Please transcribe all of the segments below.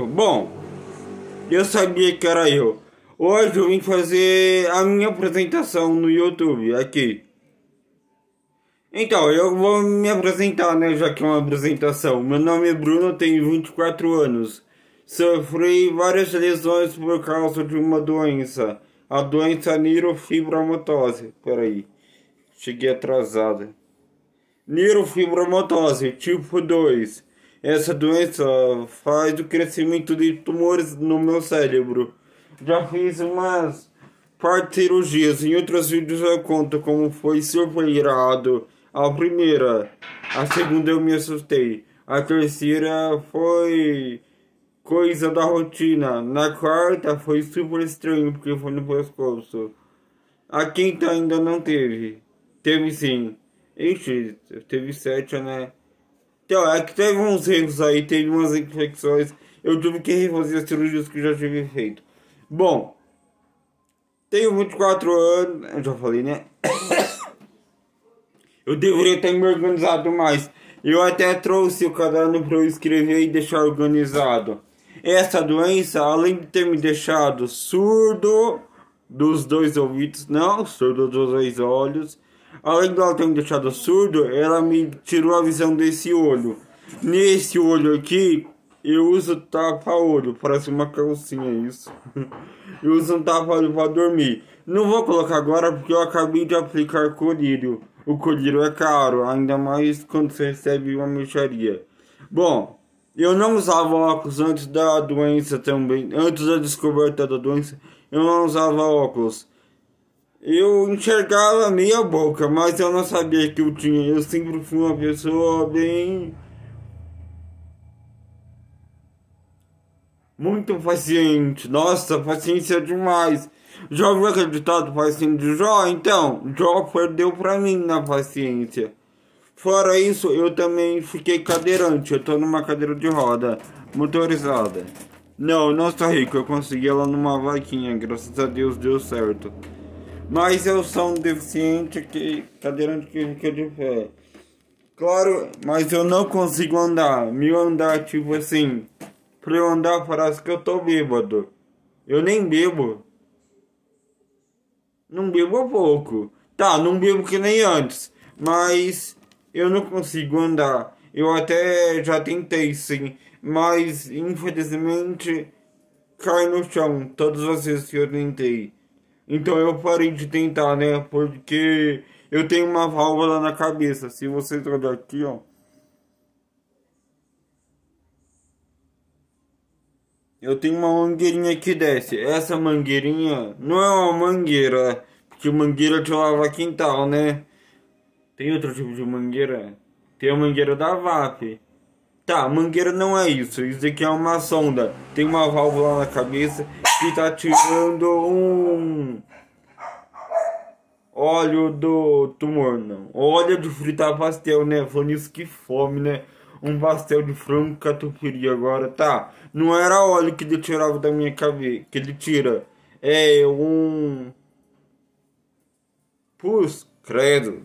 Bom, eu sabia que era eu. Hoje eu vim fazer a minha apresentação no YouTube, aqui. Então, eu vou me apresentar, né, já que é uma apresentação. Meu nome é Bruno, tenho 24 anos. Sofri várias lesões por causa de uma doença. A doença neurofibromatose. Peraí, cheguei atrasada. Neurofibromatose, tipo 2. Essa doença faz o crescimento de tumores no meu cérebro. Já fiz umas partes cirurgias. Em outros vídeos eu conto como foi superado. A primeira, a segunda eu me assustei. A terceira foi coisa da rotina. Na quarta foi super estranho porque foi no pescoço. A quinta ainda não teve. Teve sim. Ixi, teve 7, né? Então, é que teve uns erros aí, teve umas infecções. Eu tive que refazer as cirurgias que já tive feito. Bom, tenho 24 anos, eu já falei, né? Eu deveria ter me organizado mais. Eu até trouxe o caderno para eu escrever e deixar organizado. Essa doença, além de ter me deixado surdo dos dois ouvidos, não, surdo dos dois olhos. Além de ela ter me deixado surdo, ela me tirou a visão desse olho. Nesse olho aqui, eu uso tapa-olho, parece uma calcinha isso. Eu uso um tapa-olho para dormir. Não vou colocar agora porque eu acabei de aplicar colírio. O colírio é caro, ainda mais quando você recebe uma mixaria. Bom, eu não usava óculos antes da doença também. Antes da descoberta da doença, eu não usava óculos. Eu enxergava meia boca, mas eu não sabia que eu tinha. Eu sempre fui uma pessoa bem... muito paciente. Nossa, paciência demais. Já ouviu aquele ditado paciente de Jó? Então, Jó perdeu pra mim na paciência. Fora isso, eu também fiquei cadeirante. Eu tô numa cadeira de roda, motorizada. Não sou rico. Eu consegui ela numa vaquinha. Graças a Deus deu certo. Mas eu sou um deficiente cadeirante que fica de pé. Claro, mas eu não consigo andar. Meu andar, tipo assim, pra eu andar parece que eu tô bêbado. Eu nem bebo. Não bebo pouco. Tá, não bebo que nem antes. Mas eu não consigo andar. Eu até já tentei sim. Mas infelizmente cai no chão todas as vezes que eu tentei. Então eu parei de tentar, né? Porque eu tenho uma válvula na cabeça. Se vocês olharem aqui, ó. Eu tenho uma mangueirinha que desce. Essa mangueirinha não é uma mangueira. Porque mangueira te lava quintal, né? Tem outro tipo de mangueira? Tem a mangueira da VAP. Tá, mangueira não é isso. Isso aqui é uma sonda. Tem uma válvula na cabeça que tá tirando um... óleo do tumor, não. Óleo de fritar pastel, né? Falando isso, que fome, né? Um pastel de frango catupiry agora, tá? Não era óleo que ele tirava da minha cabeça, que ele tira. É um... pus, credo.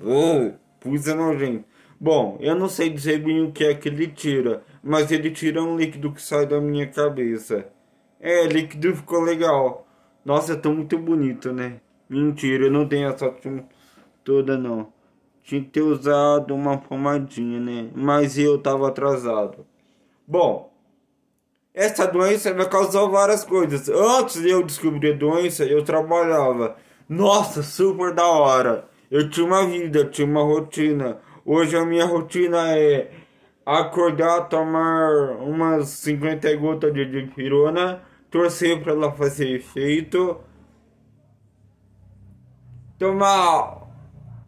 Pus é nojento. Bom, eu não sei dizer bem o que é que ele tira, mas ele tira um líquido que sai da minha cabeça. É, líquido ficou legal. Nossa, tá muito bonito, né? Mentira, eu não tenho essa toda não. Tinha que ter usado uma pomadinha, né? Mas eu tava atrasado. Bom, essa doença vai causar várias coisas. Antes de eu descobrir a doença, eu trabalhava. Nossa, super da hora. Eu tinha uma vida, eu tinha uma rotina. Hoje a minha rotina é acordar, tomar umas 50 gotas de dipirona, torcer para ela fazer efeito, tomar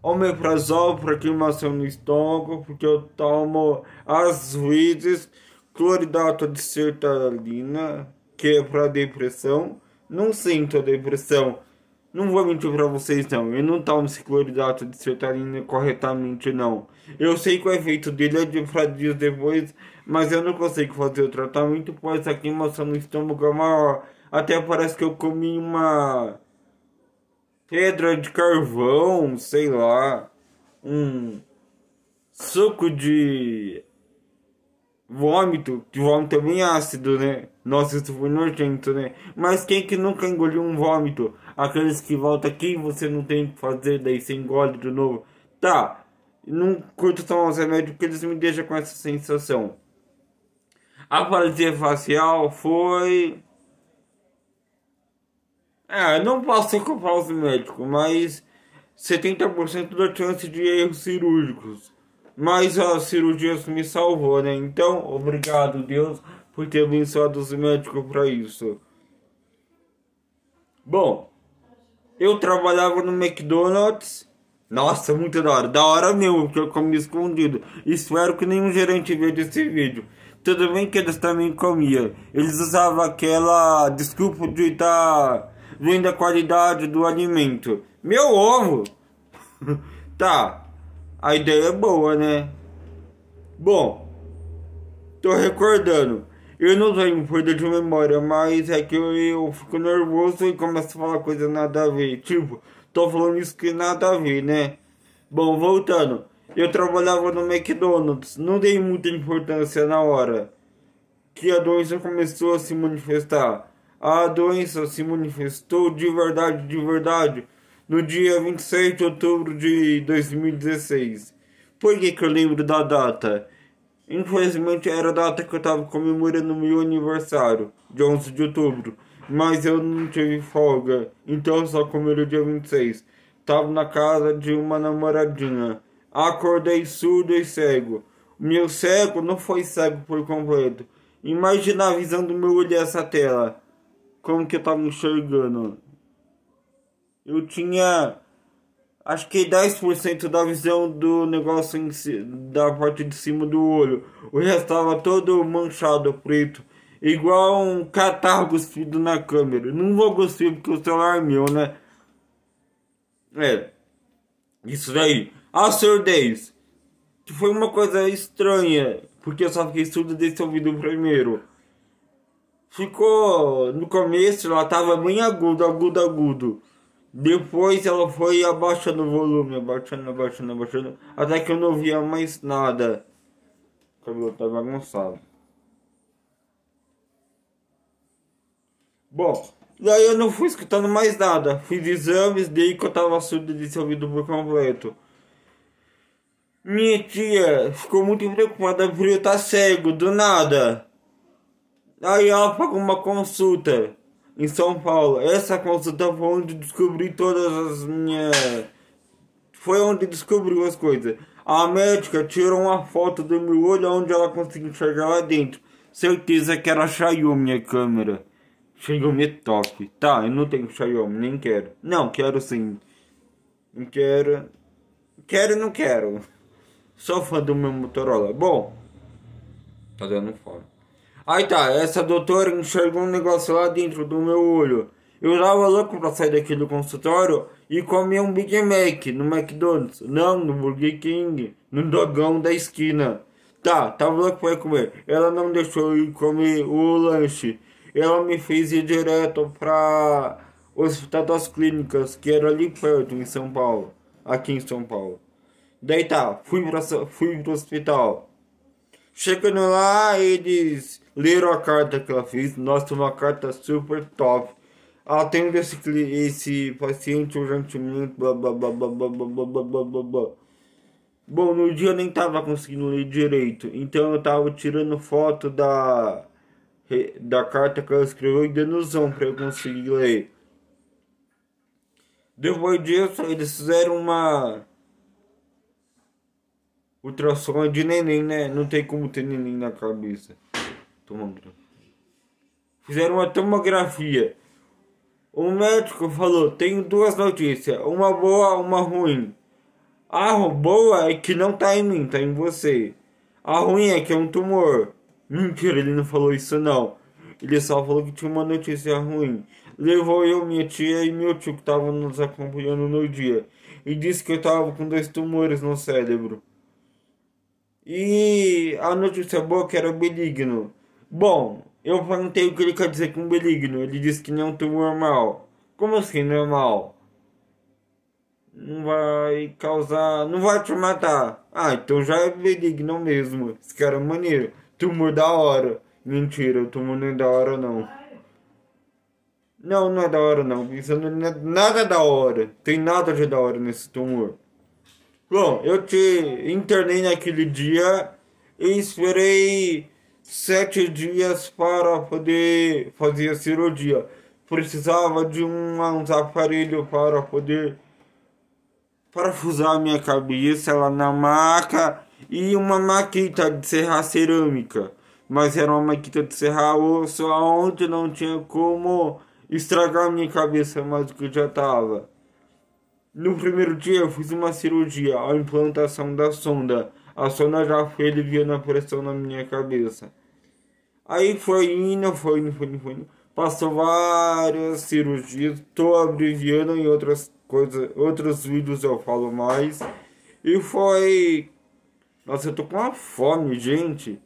omeprazol para queimação no estômago, porque eu tomo às vezes cloridato de sertralina, que é para depressão. Não sinto a depressão. Não vou mentir pra vocês não, eu não tomo esse cloridato de sertralina corretamente não. Eu sei que o efeito dele é de pra dias depois, mas eu não consigo fazer o tratamento, pois a queimação no estômago é maior. Até parece que eu comi uma pedra de carvão, sei lá, um suco de vômito, que vômito é bem ácido, né? Nossa, isso foi nojento, né? Mas quem que nunca engoliu um vômito? Aqueles que voltam aqui e você não tem o que fazer, daí você engole de novo. Tá, não curto tomar os remédios porque eles me deixam com essa sensação. A paralisia facial foi... eu não posso culpar os médicos, mas 70% da chance de erros cirúrgicos. Mas a cirurgia me salvou, né? Então, obrigado, Deus, por ter abençoado os médicos para isso. Bom, eu trabalhava no McDonald's. Nossa, muito da hora. Da hora mesmo, porque eu comi escondido. Espero que nenhum gerente veja esse vídeo. Tudo bem que eles também comiam. Eles usavam aquela desculpa de estar vendo a qualidade do alimento. Meu ovo! Tá, a ideia é boa, né? Bom, tô recordando. Eu não tenho perda de memória, mas é que eu fico nervoso e começo a falar coisa nada a ver. Tipo, tô falando isso que nada a ver, né? Bom, voltando. Eu trabalhava no McDonald's. Não dei muita importância na hora que a doença começou a se manifestar. A doença se manifestou de verdade, no dia 26 de outubro de 2016. Por que que eu lembro da data? Infelizmente era a data que eu estava comemorando meu aniversário, de 11 de outubro. Mas eu não tive folga, então eu só comemorei o dia 26. Tava na casa de uma namoradinha. Acordei surdo e cego. Meu cego não foi cego por completo. Imagina a visão do meu olho essa tela. Como que eu tava enxergando? Eu tinha, acho que 10% da visão do negócio em si, da parte de cima do olho. O resto tava todo manchado, preto. Igual um catarro cuspido na câmera. Não vou cuspir porque o celular é meu, né? Isso daí. A surdez. Que foi uma coisa estranha. Porque eu só fiquei surdo desse ouvido primeiro. Ficou, no começo ela tava bem agudo, agudo, agudo. Depois ela foi abaixando o volume, abaixando, até que eu não via mais nada. O cabelo tá bagunçado. Bom, daí eu não fui escutando mais nada. Fiz exames, daí que eu tava surdo desse ouvido por completo. Minha tia ficou muito preocupada por eu estar cego, do nada. Aí ela pagou uma consulta em São Paulo. Essa consulta foi onde descobri todas as minhas... Foi onde descobriu as coisas. A médica tirou uma foto do meu olho onde ela conseguiu enxergar lá dentro. Certeza que era Xiaomi a câmera. Xiaomi é top. Tá, eu não tenho Xiaomi, nem quero. Não, quero sim. Não quero. Quero e não quero. Sou fã do meu Motorola. Bom, tá dando fome. Aí tá, essa doutora enxergou um negócio lá dentro do meu olho. Eu tava louco pra sair daqui do consultório e comer um Big Mac no McDonald's. Não, no Burger King, no dogão da esquina. Tá, tava louco pra comer. Ela não deixou eu ir comer o lanche. Ela me fez ir direto pra Hospital das Clínicas, que era ali perto, em São Paulo. Aqui em São Paulo. Daí tá, fui pro hospital. Chegando lá, eles leram a carta que ela fez. Nossa, uma carta super top. Atendo esse paciente urgentemente. Blá, blá, blá, blá, blá, blá, blá, blá, blá, blá. Bom, no dia eu nem tava conseguindo ler direito. Então eu tava tirando foto da carta que ela escreveu e dando zoom pra eu conseguir ler. Depois disso, eles fizeram uma ultrassom de neném, né? Não tem como ter neném na cabeça. Fizeram uma tomografia. O médico falou: tenho duas notícias, uma boa, uma ruim. A boa é que não tá em mim, tá em você. A ruim é que é um tumor. Mentira, ele não falou isso não. Ele só falou que tinha uma notícia ruim. Levou eu, minha tia e meu tio que estavam nos acompanhando no dia. E disse que eu tava com 2 tumores no cérebro. E a notícia boa é que era benigno. Bom, eu perguntei o que ele quer dizer com benigno. Ele disse que não é um tumor normal. Como assim normal? Não vai causar... Não vai te matar. Ah, então já é benigno mesmo. Esse cara é maneiro. tumor da hora. Mentira, o tumor não é da hora não. Não, não é da hora não. Isso não é nada da hora. Tem nada de da hora nesse tumor. Bom, eu te internei naquele dia e esperei 7 dias para poder fazer a cirurgia. Precisava de uns aparelhos para poder parafusar a minha cabeça lá na maca e uma maquita de serrar cerâmica. Mas era uma maquita de serrar osso onde não tinha como estragar a minha cabeça mais do que já estava. No primeiro dia eu fiz uma cirurgia, a implantação da sonda. A sonda já foi aliviando a pressão na minha cabeça. Aí foi indo. Passou várias cirurgias, tô abreviando em outras coisas, outros vídeos eu falo mais. E foi... Nossa, eu tô com uma fome, gente.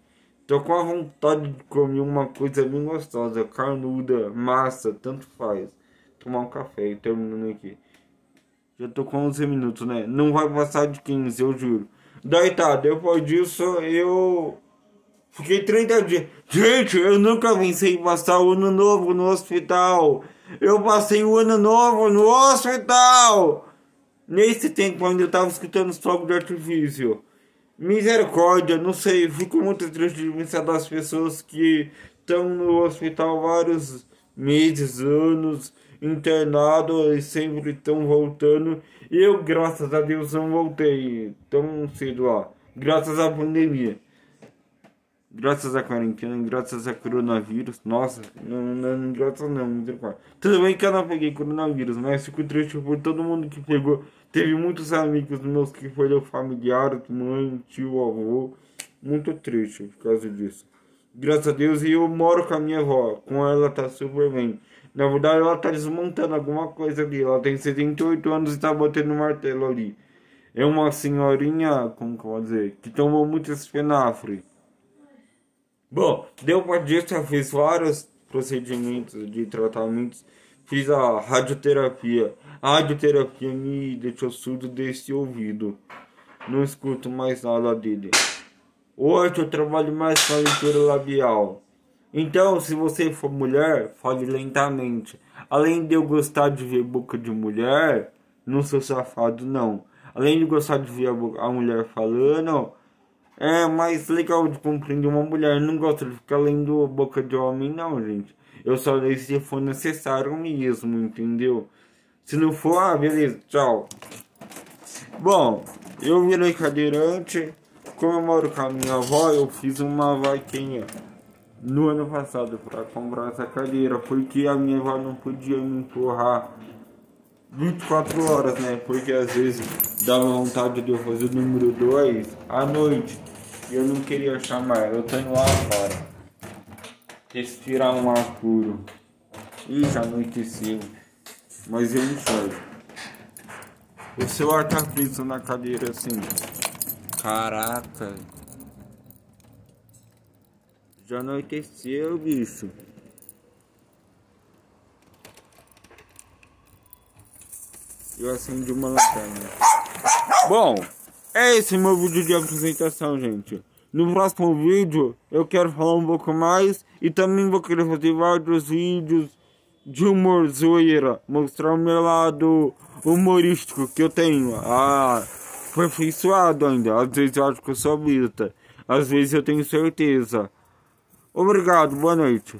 Tô com a vontade de comer uma coisa bem gostosa, carnuda, massa, tanto faz. Tomar um café, terminando aqui. Já tô com 11 minutos, né? Não vai passar de 15, eu juro. Daí tá, depois disso eu fiquei 30 dias. Gente, eu nunca pensei em passar o ano novo no hospital. Eu passei o ano novo no hospital. Nesse tempo ainda eu tava escutando os fogos de artifício. Misericórdia, não sei, fico muito triste de pensar das pessoas que estão no hospital vários meses, anos, internado e sempre estão voltando. E eu, graças a Deus, não voltei tão cedo lá. Graças à pandemia. Graças à quarentena, graças a coronavírus. Nossa, não graças não, misericórdia. Tudo bem que eu não peguei coronavírus, mas fico triste por todo mundo que pegou. Teve muitos amigos meus que foram familiares, mãe, tio, avô. Muito triste por causa disso. Graças a Deus, e eu moro com a minha avó. Com ela tá super bem. Na verdade, ela tá desmontando alguma coisa ali. Ela tem 78 anos e tá batendo martelo ali. É uma senhorinha, como que eu vou dizer, que tomou muito espinafre. Bom, depois disso eu fiz vários procedimentos de tratamentos. Fiz a radioterapia. A radioterapia me deixou surdo desse ouvido. Não escuto mais nada dele. Hoje eu trabalho mais com a leitura labial. Então, se você for mulher, fale lentamente. Além de eu gostar de ver boca de mulher, não sou safado não. Além de gostar de ver a mulher falando, é mais legal de compreender uma mulher. Não gosto de ficar lendo a boca de homem não, gente. Eu só leio se for necessário mesmo, entendeu? Se não for, beleza, tchau. Bom, eu virei cadeirante. Como eu moro com a minha avó, eu fiz uma vaquinha no ano passado para comprar essa cadeira, porque a minha avó não podia me empurrar 24 horas, né? Porque às vezes dava vontade de eu fazer o número 2 à noite e eu não queria chamar. Eu tô indo lá fora respirar um ar puro. Ih, já anoiteceu, mas eu enxergo. O celular tá preso na cadeira assim. Caraca, já anoiteceu, bicho. Eu acendi uma lanterna. Bom, é esse meu vídeo de apresentação, gente. No próximo vídeo eu quero falar um pouco mais e também vou querer fazer vários vídeos de humor, zoeira, mostrar o meu lado humorístico que eu tenho. Aperfeiçoado ainda. Às vezes eu acho que eu sou besta, às vezes eu tenho certeza. Obrigado, boa noite.